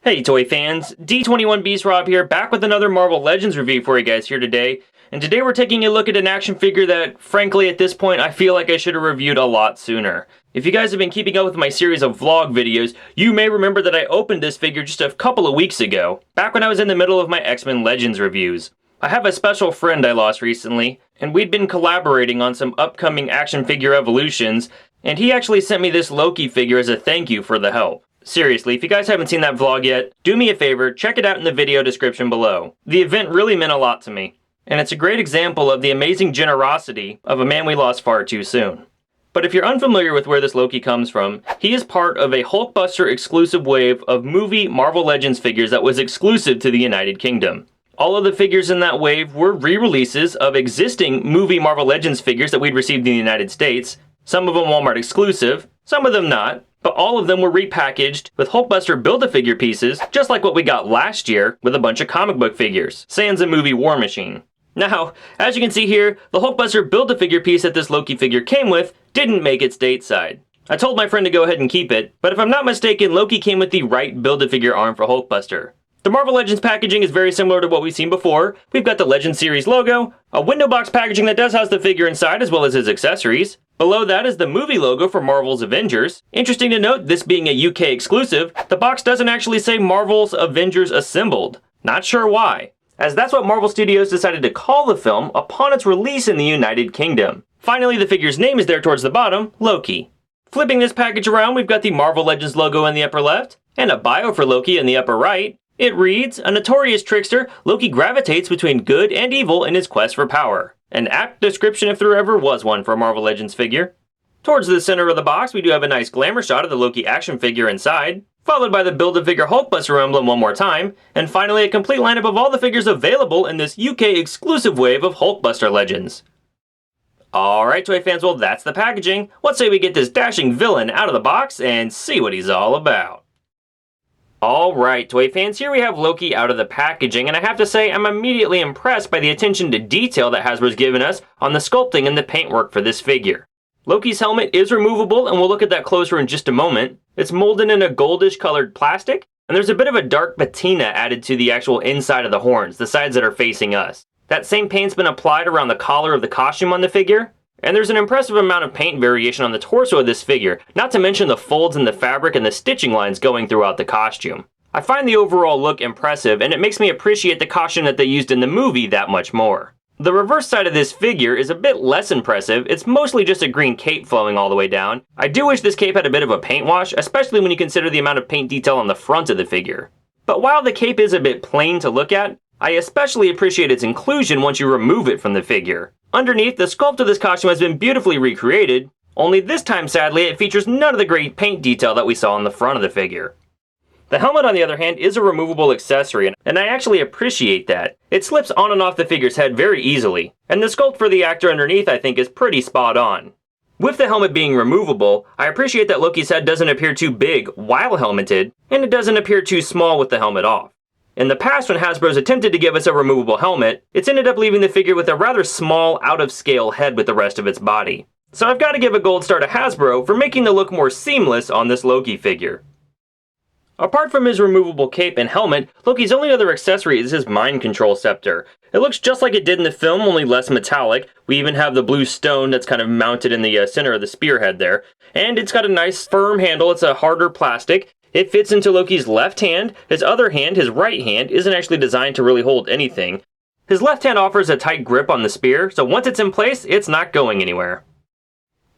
Hey toy fans, D21 Beast Rob here, back with another Marvel Legends review for you guys here today. And today we're taking a look at an action figure that, frankly, at this point, I feel like I should have reviewed a lot sooner. If you guys have been keeping up with my series of vlog videos, you may remember that I opened this figure just a couple of weeks ago, back when I was in the middle of my X-Men Legends reviews. I have a special friend I lost recently, and we'd been collaborating on some upcoming action figure evolutions, and he actually sent me this Loki figure as a thank you for the help. Seriously, if you guys haven't seen that vlog yet, do me a favor, check it out in the video description below. The event really meant a lot to me, and it's a great example of the amazing generosity of a man we lost far too soon. But if you're unfamiliar with where this Loki comes from, he is part of a Hulkbuster exclusive wave of movie Marvel Legends figures that was exclusive to the United Kingdom. All of the figures in that wave were re-releases of existing movie Marvel Legends figures that we'd received in the United States, some of them Walmart exclusive, some of them not, but all of them were repackaged with Hulkbuster Build-A-Figure pieces, just like what we got last year with a bunch of comic book figures, sans a movie War Machine. Now, as you can see here, the Hulkbuster Build-A-Figure piece that this Loki figure came with didn't make it stateside. I told my friend to go ahead and keep it, but if I'm not mistaken, Loki came with the right Build-A-Figure arm for Hulkbuster. The Marvel Legends packaging is very similar to what we've seen before. We've got the Legends series logo, a window box packaging that does house the figure inside as well as his accessories. Below that is the movie logo for Marvel's Avengers. Interesting to note, this being a UK exclusive, the box doesn't actually say Marvel's Avengers Assembled. Not sure why, as that's what Marvel Studios decided to call the film upon its release in the United Kingdom. Finally, the figure's name is there towards the bottom, Loki. Flipping this package around, we've got the Marvel Legends logo in the upper left, and a bio for Loki in the upper right. It reads, a notorious trickster, Loki gravitates between good and evil in his quest for power. An apt description if there ever was one for a Marvel Legends figure. Towards the center of the box, we do have a nice glamour shot of the Loki action figure inside, followed by the Build-A-Figure Hulkbuster emblem one more time, and finally a complete lineup of all the figures available in this UK exclusive wave of Hulkbuster Legends. Alright toy fans, well that's the packaging. Let's say we get this dashing villain out of the box and see what he's all about. Alright toy fans, here we have Loki out of the packaging, and I have to say I'm immediately impressed by the attention to detail that Hasbro's given us on the sculpting and the paintwork for this figure. Loki's helmet is removable, and we'll look at that closer in just a moment. It's molded in a goldish colored plastic, and there's a bit of a dark patina added to the actual inside of the horns, the sides that are facing us. That same paint's been applied around the collar of the costume on the figure, and there's an impressive amount of paint variation on the torso of this figure, not to mention the folds in the fabric and the stitching lines going throughout the costume. I find the overall look impressive, and it makes me appreciate the costume that they used in the movie that much more. The reverse side of this figure is a bit less impressive. It's mostly just a green cape flowing all the way down. I do wish this cape had a bit of a paint wash, especially when you consider the amount of paint detail on the front of the figure. But while the cape is a bit plain to look at, I especially appreciate its inclusion once you remove it from the figure. Underneath, the sculpt of this costume has been beautifully recreated, only this time sadly it features none of the great paint detail that we saw on the front of the figure. The helmet on the other hand is a removable accessory, and I actually appreciate that. It slips on and off the figure's head very easily, and the sculpt for the actor underneath I think is pretty spot on. With the helmet being removable, I appreciate that Loki's head doesn't appear too big while helmeted, and it doesn't appear too small with the helmet off. In the past, when Hasbro's attempted to give us a removable helmet, it's ended up leaving the figure with a rather small, out-of-scale head with the rest of its body. So I've got to give a gold star to Hasbro for making the look more seamless on this Loki figure. Apart from his removable cape and helmet, Loki's only other accessory is his mind control scepter. It looks just like it did in the film, only less metallic. We even have the blue stone that's kind of mounted in the center of the spearhead there. And it's got a nice firm handle, it's a harder plastic. It fits into Loki's left hand. His other hand, his right hand, isn't actually designed to really hold anything. His left hand offers a tight grip on the spear, so once it's in place, it's not going anywhere.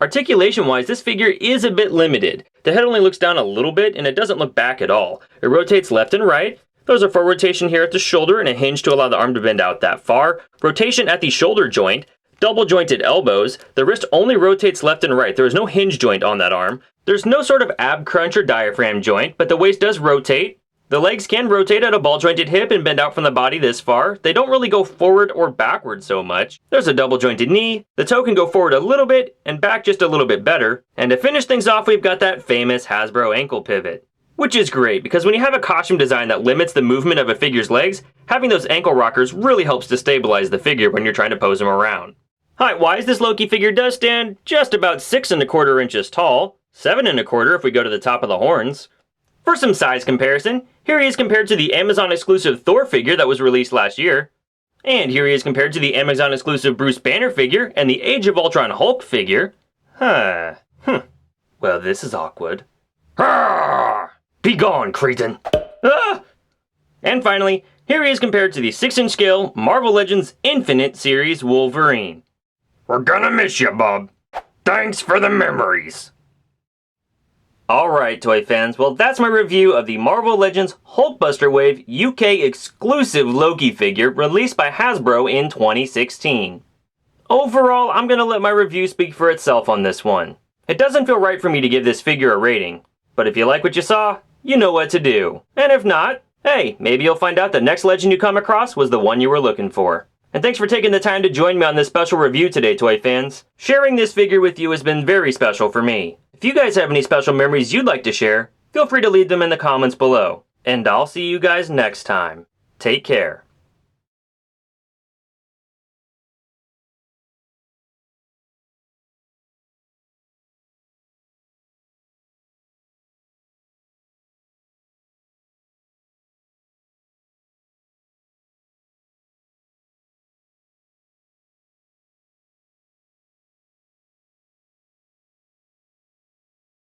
Articulation-wise, this figure is a bit limited. The head only looks down a little bit, and it doesn't look back at all. It rotates left and right. There's a forward rotation here at the shoulder and a hinge to allow the arm to bend out that far. Rotation at the shoulder joint. Double jointed elbows. The wrist only rotates left and right. There is no hinge joint on that arm. There's no sort of ab crunch or diaphragm joint, but the waist does rotate. The legs can rotate at a ball jointed hip and bend out from the body this far. They don't really go forward or backward so much. There's a double jointed knee. The toe can go forward a little bit and back just a little bit better. And to finish things off, we've got that famous Hasbro ankle pivot. Which is great, because when you have a costume design that limits the movement of a figure's legs, having those ankle rockers really helps to stabilize the figure when you're trying to pose him around. Height-wise, this Loki figure does stand just about 6¼ inches tall, 7¼ if we go to the top of the horns. For some size comparison, here he is compared to the Amazon exclusive Thor figure that was released last year. And here he is compared to the Amazon exclusive Bruce Banner figure and the Age of Ultron Hulk figure. Well, this is awkward. Be gone, cretin! And finally, here he is compared to the 6-inch scale Marvel Legends Infinite Series Wolverine. We're gonna miss you, Bob. Thanks for the memories. Alright, toy fans, well that's my review of the Marvel Legends Hulkbuster Wave UK exclusive Loki figure released by Hasbro in 2016. Overall, I'm gonna let my review speak for itself on this one. It doesn't feel right for me to give this figure a rating, but if you like what you saw, you know what to do. And if not, hey, maybe you'll find out the next legend you come across was the one you were looking for. And thanks for taking the time to join me on this special review today, toy fans. Sharing this figure with you has been very special for me. If you guys have any special memories you'd like to share, feel free to leave them in the comments below. And I'll see you guys next time. Take care.